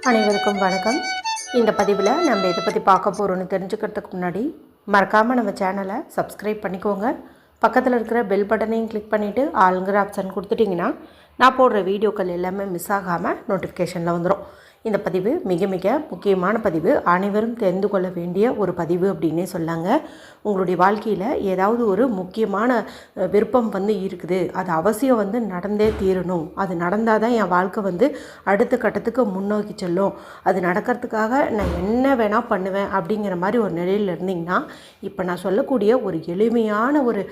அனைவருக்கும் வணக்கம். இந்த பதிவில் நம்ம இதை பற்றி பார்க்க போகிறோன்னு தெரிஞ்சுக்கிறதுக்கு முன்னாடி மறக்காமல் நம்ம சேனலை சப்ஸ்கிரைப் பண்ணிக்கோங்க. பக்கத்தில் இருக்கிற பெல் பட்டனையும் கிளிக் பண்ணிவிட்டு ஆளுங்கிற ஆப்ஷன் கொடுத்துட்டிங்கன்னா நான் போடுற வீடியோக்கள் எல்லாமே மிஸ் ஆகாமல் நோட்டிஃபிகேஷனில் வந்துடும். இந்த பதிவு மிக மிக முக்கியமான பதிவு, அனைவரும் தெரிந்து கொள்ள வேண்டிய ஒரு பதிவு அப்படின்னே சொல்லாங்க. உங்களுடைய வாழ்க்கையில் ஏதாவது ஒரு முக்கியமான விருப்பம் இருக்குது, அது அவசியம் நடந்தே தீரணும், அது நடந்தால் தான் என் வாழ்க்கை அடுத்த கட்டத்துக்கு முன்னோக்கி செல்லும், அது நடக்கிறதுக்காக நான் என்ன வேணால் பண்ணுவேன் அப்படிங்கிற மாதிரி ஒரு நிலையில் இருந்தீங்கன்னா இப்போ நான் சொல்லக்கூடிய ஒரு எளிமையான ஒரு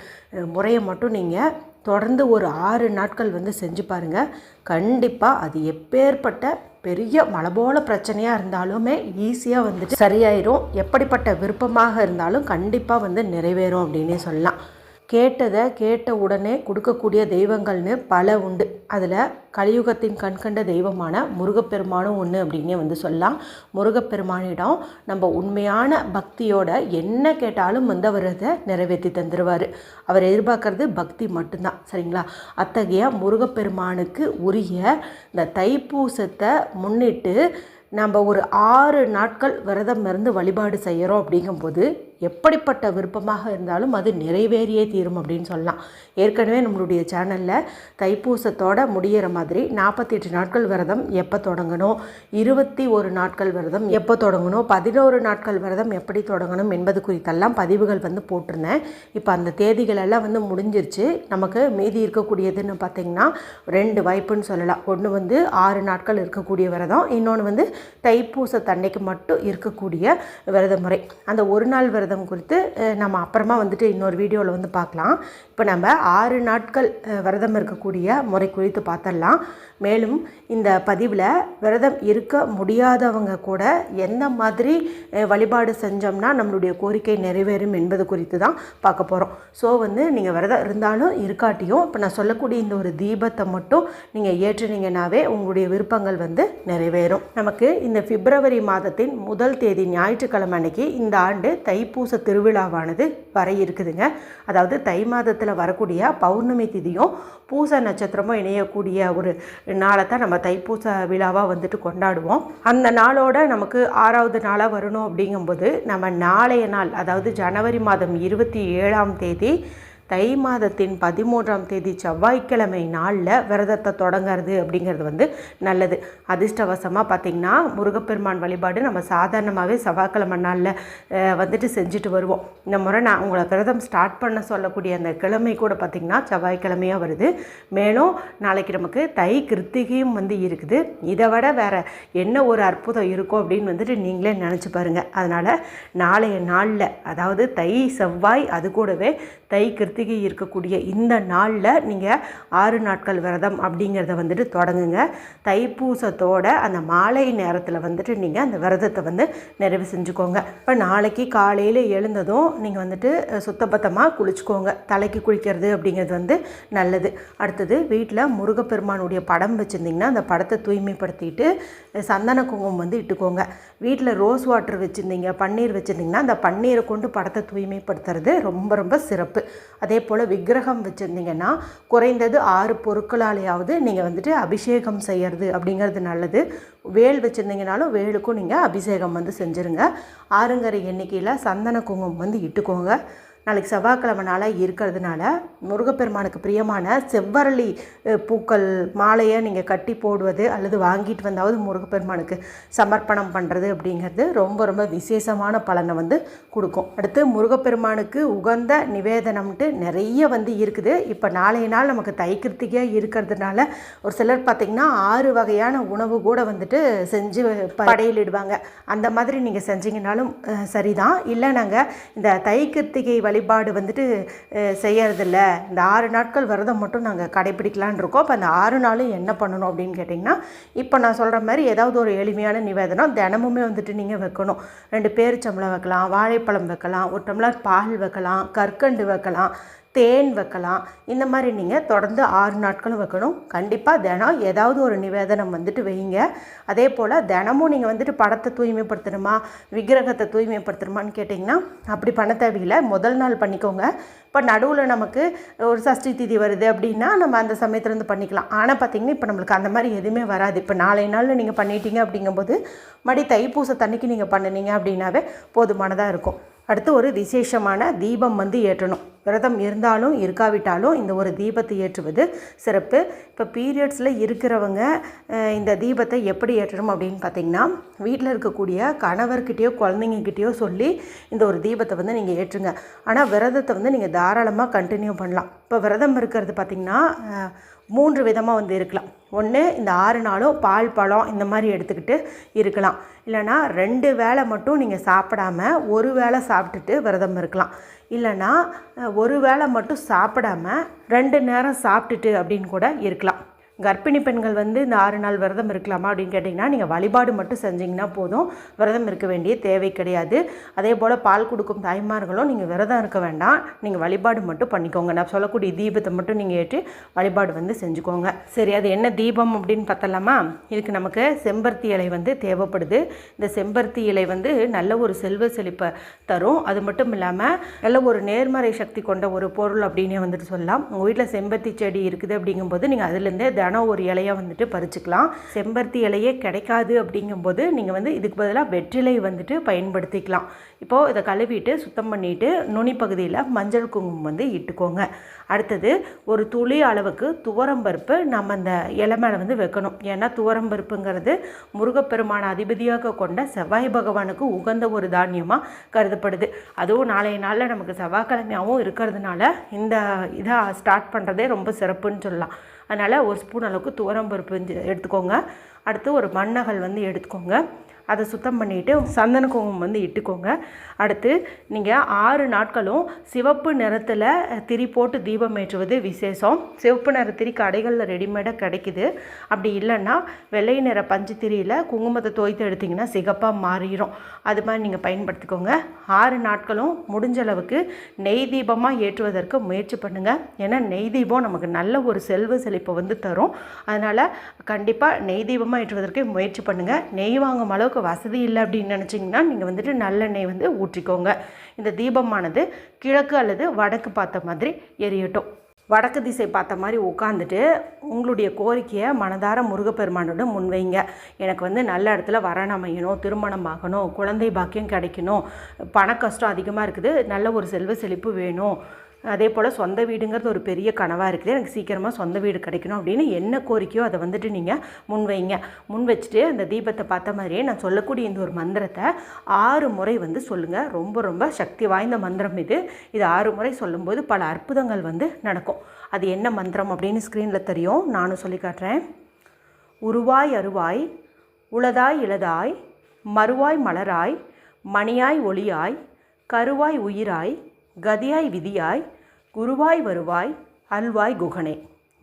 முறையை மட்டும் நீங்கள் தொடர்ந்து ஒரு 6 நாட்கள் செஞ்சு பாருங்கள். கண்டிப்பாக அது எப்பேற்பட்ட பெரிய மலை போல பிரச்சனையாக இருந்தாலுமே ஈஸியாக சரியாயிரும். எப்படிப்பட்ட விருப்பமாக இருந்தாலும் கண்டிப்பாக நிறைவேறும் அப்படின்னே சொல்லலாம். கேட்டதை கேட்ட உடனே கொடுக்கக்கூடிய தெய்வங்கள்னு பல உண்டு. அதில் கலியுகத்தின் கண்கண்ட தெய்வமான முருகப்பெருமானும் ஒன்று அப்படின்னே சொல்லலாம். முருகப்பெருமானிடம் நம்ம உண்மையான பக்தியோட என்ன கேட்டாலும் அவர் அதை நிறைவேற்றி தந்துடுவார். அவர் எதிர்பார்க்கறது பக்தி மட்டும்தான், சரிங்களா? அத்தகைய முருகப்பெருமானுக்கு உரிய இந்த தைப்பூசத்தை முன்னிட்டு நம்ம ஒரு 6 நாட்கள் விரதம் இருந்து வழிபாடு செய்கிறோம். அப்படிங்கும்போது எப்படிப்பட்ட விருப்பமாக இருந்தாலும் அது நிறைவேறியே தீரும் அப்படின்னு சொல்லலாம். ஏற்கனவே நம்மளுடைய சேனலில் தைப்பூசத்தோட முடிகிற மாதிரி 48 நாட்கள் விரதம் எப்போ தொடங்கணும், 21 நாட்கள் விரதம் எப்போ தொடங்கணும், 11 நாட்கள் விரதம் எப்படி தொடங்கணும் என்பது குறித்தெல்லாம் பதிவுகள் போட்டிருந்தேன். இப்போ அந்த தேதிகள் எல்லாம் முடிஞ்சிருச்சு. நமக்கு மீதி இருக்கக்கூடியதுன்னு பார்த்திங்கன்னா 2 வாய்ப்புன்னு சொல்லலாம். ஒன்று 6 நாட்கள் இருக்கக்கூடிய விரதம், இன்னொன்று தைப்பூசத்தன்னைக்கு மட்டும் இருக்கக்கூடிய விரத முறை. அந்த ஒரு நாள் விரதம் குறித்து நம்ம அப்புறமா இன்னொரு வீடியோவில் பார்க்கலாம். இப்போ நம்ம 6 நாட்கள் விரதம் இருக்கக்கூடிய முறை குறித்து பார்த்துடலாம். மேலும் இந்த பதிவில் விரதம் இருக்க முடியாதவங்க கூட எந்த மாதிரி வழிபாடு செஞ்சோம்னா நம்மளுடைய கோரிக்கை நிறைவேறும் என்பது குறித்து தான் பார்க்க போகிறோம். ஸோ நீங்கள் விரதம் இருந்தாலும் இருக்காட்டியும் இப்போ நான் சொல்லக்கூடிய இந்த ஒரு தீபத்தை மட்டும் நீங்கள் ஏற்றுனீங்கன்னாவே உங்களுடைய விருப்பங்கள் நிறைவேறும். நமக்கு இந்த பிப்ரவரி மாதத்தின் முதல் தேதி ஞாயிற்றுக்கிழமை அன்னைக்கு இந்த ஆண்டு தைப்பூச திருவிழாவானது வர இருக்குதுங்க. அதாவது தை மாதத்தில் வரக்கூடிய பௌர்ணமி திதியும் பூச நட்சத்திரமும் இணையக்கூடிய ஒரு நாளை தான் நம்ம தைப்பூச விழாவாக கொண்டாடுவோம். அந்த நாளோட நமக்கு 6வது நாளாக வரணும். அப்படிங்கும்போது நம்ம நாளைய நாள், அதாவது ஜனவரி மாதம் 27ஆம் தேதி தை மாதத்தின் 13ஆம் தேதி செவ்வாய்க்கிழமை நாளில் விரதத்தை தொடங்கிறது அப்படிங்கிறது நல்லது. அதிர்ஷ்டவசமாக பார்த்திங்கன்னா முருகப்பெருமான் வழிபாடு நம்ம சாதாரணமாகவே செவ்வாய்க்கிழமை நாளில் செஞ்சுட்டு வருவோம். இந்த முறை நான் உங்களை விரதம் ஸ்டார்ட் பண்ண சொல்லக்கூடிய அந்த கிழமை கூட பார்த்திங்கன்னா செவ்வாய்க்கிழமையாக வருது. மேலும் நாளைக்கு நமக்கு தை கிருத்திகையும் இருக்குது. இதை விட வேறு என்ன ஒரு அற்புதம் இருக்கும் அப்படின்னு நீங்களே நினச்சி பாருங்கள். அதனால் நாளைய நாளில், அதாவது தை செவ்வாய் அது கூடவே தை கிருத்திகை இருக்கக்கூடிய இந்த நாளில் நீங்கள் 6 நாட்கள் விரதம் அப்படிங்கிறத தொடங்குங்க. தைப்பூசத்தோட அந்த மாலை நேரத்தில் நீங்கள் அந்த விரதத்தை நிறைவு செஞ்சுக்கோங்க. இப்போ நாளைக்கு காலையில் எழுந்ததும் நீங்கள் சுத்தபத்தமாக குளிச்சுக்கோங்க. தலைக்கு குளிக்கிறது அப்படிங்கிறது நல்லது. அடுத்தது வீட்டில் முருகப்பெருமானுடைய படம் வச்சுருந்திங்கன்னா அந்த படத்தை தூய்மைப்படுத்திட்டு சந்தன குங்குமம் இட்டுக்கோங்க. வீட்டில் ரோஸ் வாட்டர் வச்சுருந்தீங்க, பன்னீர் வச்சுருந்திங்கன்னா அந்த பன்னீரை கொண்டு படத்தை தூய்மைப்படுத்துறது ரொம்ப ரொம்ப சிறப்பு. அதே போல் விக்கிரகம் வச்சுருந்தீங்கன்னா குறைந்தது 6 பொருட்களாலேயாவது நீங்கள் அபிஷேகம் செய்கிறது அப்படிங்கிறது நல்லது. வேல் வச்சுருந்தீங்கனாலும் வேலுக்கும் நீங்கள் அபிஷேகம் செஞ்சுருங்க. 6 எண்ணிக்கையில் சந்தன குங்குமம் இட்டுக்கோங்க. நாளைக்கு செவ்வாய்க்கிழமை நாளாக இருக்கிறதுனால முருகப்பெருமானுக்கு பிரியமான செவ்வரளி பூக்கள் மாலையை நீங்கள் கட்டி போடுவது அல்லது வாங்கிட்டு வந்தாவது முருகப்பெருமானுக்கு சமர்ப்பணம் பண்ணுறது அப்படிங்கிறது ரொம்ப ரொம்ப விசேஷமான பலனை கொடுக்கும். அடுத்து முருகப்பெருமானுக்கு உகந்த நிவேதனம்ட்டு நிறைய இருக்குது. இப்போ நாளைய நாள் நமக்கு தை கிருத்திகையாக இருக்கிறதுனால ஒரு சிலர் பார்த்திங்கன்னா 6 வகையான உணவு கூட செஞ்சு படையிலிடுவாங்க. அந்த மாதிரி நீங்கள் செஞ்சீங்கன்னாலும் சரிதான். இல்லை நாங்கள் இந்த தை கிருத்திகை வழிபாடு செய்யறதில்ல, இந்த 6 நாட்கள் விரதம் மட்டும் நாங்கள் கடைபிடிக்கலான் இருக்கோம். இப்போ அந்த 6 நாளும் என்ன பண்ணணும் அப்படின்னு கேட்டிங்கன்னா, இப்போ நான் சொல்கிற மாதிரி ஏதாவது ஒரு எளிமையான நிவேதனம் தினமுமே நீங்கள் வைக்கணும். 2 பேரிச்சம்பழம் வைக்கலாம், வாழைப்பழம் வைக்கலாம், 1 டம்ளர் பால் வைக்கலாம், கற்கண்டு வைக்கலாம், தேன் வைக்கலாம். இந்த மாதிரி நீங்கள் தொடர்ந்து 6 நாட்களும் வைக்கணும். கண்டிப்பாக தினம் ஏதாவது ஒரு நிவேதனம் வந்துட்டு வைங்க. அதே போல் தினமும் நீங்கள் வந்துட்டு படத்தை தூய்மைப்படுத்தணுமா, விக்கிரகத்தை தூய்மைப்படுத்தணுமான்னு கேட்டிங்கன்னா அப்படி பண்ண தேவையில்லை. முதல் நாள் பண்ணிக்கோங்க. இப்போ நடுவில் நமக்கு ஒரு சஷ்டி திதி வருது அப்படின்னா நம்ம அந்த சமயத்துலேருந்து பண்ணிக்கலாம். ஆனால் பார்த்திங்கன்னா இப்போ நம்மளுக்கு அந்த மாதிரி எதுவுமே வராது. இப்போ நாளை நாளில் நீங்கள் பண்ணிட்டீங்க அப்படிங்கும்போது தைப்பூசத்தன்னைக்கு நீங்கள் பண்ணினீங்க அப்படின்னாவே போதுமானதாக இருக்கும். அடுத்து ஒரு விசேஷமான தீபம் வந்து ஏற்றணும். விரதம் இருந்தாலும் இருக்காவிட்டாலும் இந்த ஒரு தீபத்தை ஏற்றுவது சிறப்பு. இப்போ பீரியட்ஸில் இருக்கிறவங்க இந்த தீபத்தை எப்படி ஏற்றணும் அப்படின்னு பார்த்திங்கன்னா, வீட்டில் இருக்கக்கூடிய கணவர்கிட்டயோ குழந்தைங்கக்கிட்டேயோ சொல்லி இந்த ஒரு தீபத்தை வந்து நீங்கள் ஏற்றுங்க. ஆனால் விரதத்தை வந்து நீங்கள் தாராளமாக கண்டினியூ பண்ணலாம். இப்போ விரதம் இருக்கிறது பார்த்திங்கன்னா 3 விதமாக வந்து இருக்கலாம். ஒன்று, இந்த 6 நாளும் பால் பழம் இந்த மாதிரி எடுத்துக்கிட்டு இருக்கலாம். இல்லைனா 2 வேளை மட்டும் நீங்கள் சாப்பிடாம 1 வேளை சாப்பிட்டுட்டு விரதம் இருக்கலாம். இல்லைனா 1 வேளை மட்டும் சாப்பிடாம 2 நேரம் சாப்பிட்டுட்டு அப்படின்னு கூட இருக்கலாம். கர்ப்பிணி பெண்கள் வந்து இந்த 6 நாள் விரதம் இருக்கலாமா அப்படின்னு கேட்டிங்கன்னா, நீங்கள் வழிபாடு மட்டும் செஞ்சிங்கன்னா போதும், விரதம் இருக்க வேண்டிய தேவை கிடையாது. அதே போல் பால் கொடுக்கும் தாய்மார்களும் நீங்கள் விரதம் இருக்க வேண்டாம், நீங்கள் வழிபாடு மட்டும் பண்ணிக்கோங்க. நான் சொல்லக்கூடிய தீபத்தை மட்டும் நீங்கள் ஏற்றி வழிபாடு வந்து செஞ்சுக்கோங்க. சரி, அது என்ன தீபம் அப்படின்னு பார்த்தலாமா? இதுக்கு நமக்கு செம்பருத்தி இலை வந்து தேவைப்படுது. இந்த செம்பருத்தி இலை வந்து நல்ல ஒரு செல்வ செழிப்பை தரும். அது மட்டும் இல்லாமல் நல்ல ஒரு நேர்மறை சக்தி கொண்ட ஒரு பொருள் அப்படின்னே வந்துட்டு சொல்லலாம். உங்கள் வீட்டில் செம்பருத்தி செடி இருக்குது அப்படிங்கும்போது நீங்கள் அதுலேருந்தே தினம் ஒரு இலையை வந்துட்டு பறிச்சுக்கலாம். செம்பருத்தி இலையே கிடைக்காது அப்படிங்கும்போது நீங்கள் வந்து இதுக்கு பதிலாக வெற்றிலை வந்துட்டு பயன்படுத்திக்கலாம். இப்போது இதை கழுவிட்டு சுத்தம் பண்ணிவிட்டு நுனி பகுதியில் மஞ்சள் குங்குமம் வந்து இட்டுக்கோங்க. அடுத்தது ஒரு துளி அளவுக்கு துவரம்பருப்பு நம்ம அந்த இலை மேலே வந்து வைக்கணும். ஏன்னா துவரம்பருப்புங்கிறது முருகப்பெருமான அதிபதியாக கொண்ட செவ்வாய் பகவானுக்கு உகந்த ஒரு தானியமாக கருதப்படுது. அதுவும் நாளைய நாளில் நமக்கு செவ்வாய்க்கிழமையாகவும் இருக்கிறதுனால இந்த இதை ஸ்டார்ட் பண்ணுறதே ரொம்ப சிறப்புன்னு சொல்லலாம். அதனால் ஒரு ஸ்பூன் அளவுக்கு துவரம்பருப்பு எடுத்துக்கோங்க. அடுத்து ஒரு மண்ணகல் வந்து எடுத்துக்கோங்க. அதை சுத்தம் பண்ணிவிட்டு சந்தன குங்குமம் வந்து இட்டுக்கோங்க. அடுத்து நீங்கள் 6 நாட்களும் சிவப்பு நிறத்தில் திரி போட்டு தீபம் ஏற்றுவது விசேஷம். சிவப்பு நிற திரி கடைகளில் ரெடிமேடாக கிடைக்குது. அப்படி இல்லைன்னா வெள்ளை நிற பஞ்சு திரியில் குங்குமத்தை தோய்த்து எடுத்திங்கன்னா சிகப்பாக மாறிடும். அது மாதிரி நீங்கள் பயன்படுத்திக்கோங்க. 6 நாட்களும் முடிஞ்ச அளவுக்கு நெய் தீபமாக ஏற்றுவதற்கு முயற்சி பண்ணுங்கள். ஏன்னா நெய் தீபம் நமக்கு நல்ல ஒரு செல்வ செழிப்பை வந்து தரும். அதனால் கண்டிப்பாக நெய் தீபமாக ஏற்றுவதற்கு முயற்சி பண்ணுங்கள். நெய் வாங்கும் அளவுக்கு வசதி இல்லை அப்படின்னு நினச்சிங்கன்னா நீங்கள் வந்துட்டு நல்லெண்ணெய் வந்து ஊற்றிக்கோங்க. இந்த தீபமானது கிழக்கு அல்லது வடக்கு பார்த்த மாதிரி எரியட்டும். வடக்கு திசை பார்த்த மாதிரி உட்காந்துட்டு உங்களுடைய கோரிக்கையை மனதார முருகப்பெருமானோட முன்வைங்க. எனக்கு வந்து நல்ல இடத்துல வரன் அமையணும், திருமணம் ஆகணும், குழந்தை பாக்கியம் கிடைக்கணும், பண கஷ்டம் அதிகமாக இருக்குது, நல்ல ஒரு செல்வ செழிப்பு வேணும், அதே போல் சொந்த வீடுங்கிறது ஒரு பெரிய கனவாக இருக்குது, எனக்கு சீக்கிரமாக சொந்த வீடு கிடைக்கணும் அப்படின்னு என்ன கோரிக்கையோ அதை வந்துட்டு நீங்கள் முன்வைங்க. முன் வச்சுட்டு அந்த தீபத்தை பார்த்த மாதிரியே நான் சொல்லக்கூடிய இந்த ஒரு மந்திரத்தை 6 முறை வந்து சொல்லுங்கள். ரொம்ப ரொம்ப சக்தி வாய்ந்த மந்திரம் இது. 6 முறை சொல்லும்போது பல அற்புதங்கள் வந்து நடக்கும். அது என்ன மந்திரம் அப்படின்னு ஸ்க்ரீனில் தெரியும், நானும் சொல்லி காட்டுறேன். உருவாய் அருவாய், உளதாய் இளதாய், மறுவாய் மலராய், மணியாய் ஒளியாய், கருவாய் உயிராய், கதியாய் விதியாய், குருவாய் வருவாய், அல்வாய் குகனே.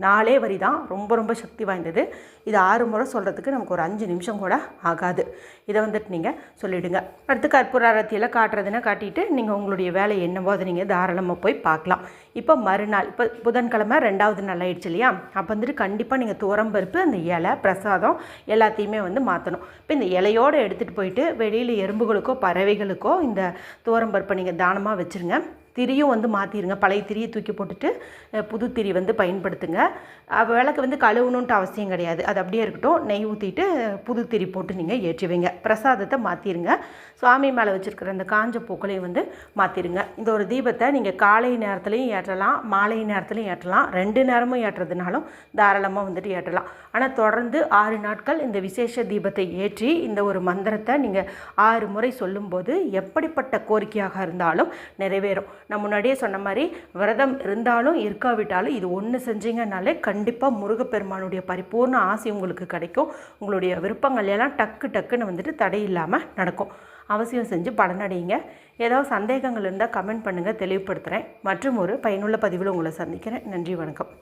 4 வரி தான், ரொம்ப ரொம்ப சக்தி வாய்ந்தது. இது 6 முறை சொல்கிறதுக்கு நமக்கு ஒரு 5 நிமிஷம் கூட ஆகாது. இதை வந்துட்டு நீங்கள் சொல்லிவிடுங்க. அடுத்து கற்பூர அரத்தியில் காட்டுறதுன்னா காட்டிட்டு நீங்கள் உங்களுடைய வேலை என்னவோ அதை நீங்கள் தாராளமாக போய் பார்க்கலாம். இப்போ மறுநாள், இப்போ புதன்கிழமை 2வது நாள் ஆயிடுச்சு இல்லையா? அப்போ வந்துட்டு கண்டிப்பாக நீங்கள் துவரம்பருப்பு, அந்த இலை, பிரசாதம் எல்லாத்தையுமே வந்து மாற்றணும். இப்போ இந்த இலையோடு எடுத்துகிட்டு போயிட்டு வெளியில் எறும்புகளுக்கோ பறவைகளுக்கோ இந்த துவரம்பருப்பை நீங்கள் தானமாக வச்சுருங்க. திரியும் வந்து மாற்றிடுங்க. பழைய திரியை தூக்கி போட்டுட்டு புது திரி வந்து பயன்படுத்துங்க. விளக்கு வந்து கழுவணுன்ட்டு அவசியம் கிடையாது, அது அப்படியே இருக்கட்டும். நெய் ஊற்றிட்டு புது திரி போட்டு நீங்கள் ஏற்றி வைங்க. பிரசாதத்தை மாற்றிடுங்க. சுவாமி மேலே வச்சுருக்கிற அந்த காஞ்ச பூக்களையும் வந்து மாற்றிடுங்க. இந்த ஒரு தீபத்தை நீங்கள் காலை நேரத்துலையும் ஏற்றலாம், மாலை நேரத்துலையும் ஏற்றலாம். 2 நேரமும் ஏற்றுறதுனாலும் தாராளமாக வந்துட்டு ஏற்றலாம். ஆனால் தொடர்ந்து 6 நாட்கள் இந்த விசேஷ தீபத்தை ஏற்றி இந்த ஒரு மந்திரத்தை நீங்கள் 6 முறை சொல்லும்போது எப்படிப்பட்ட கோரிக்கையாக இருந்தாலும் நிறைவேறும். நான் முன்னாடியே சொன்ன மாதிரி விரதம் இருந்தாலும் இருக்காவிட்டாலும் இது ஒன்று செஞ்சீங்கனாலே கண்டிப்பாக முருகப்பெருமானுடைய பரிபூர்ண ஆசை உங்களுக்கு கிடைக்கும். உங்களுடைய விருப்பங்கள் எல்லாம் டக்கு டக்குன்னு வந்துட்டு தடை இல்லாமல் நடக்கும். அவசியம் செஞ்சு பலனடையுங்க. ஏதாவது சந்தேகங்கள் இருந்தால் கமெண்ட் பண்ணுங்கள், தெளிவுபடுத்துகிறேன். மற்றும் ஒரு பயனுள்ள பதிவில் உங்களை சந்திக்கிறேன். நன்றி, வணக்கம்.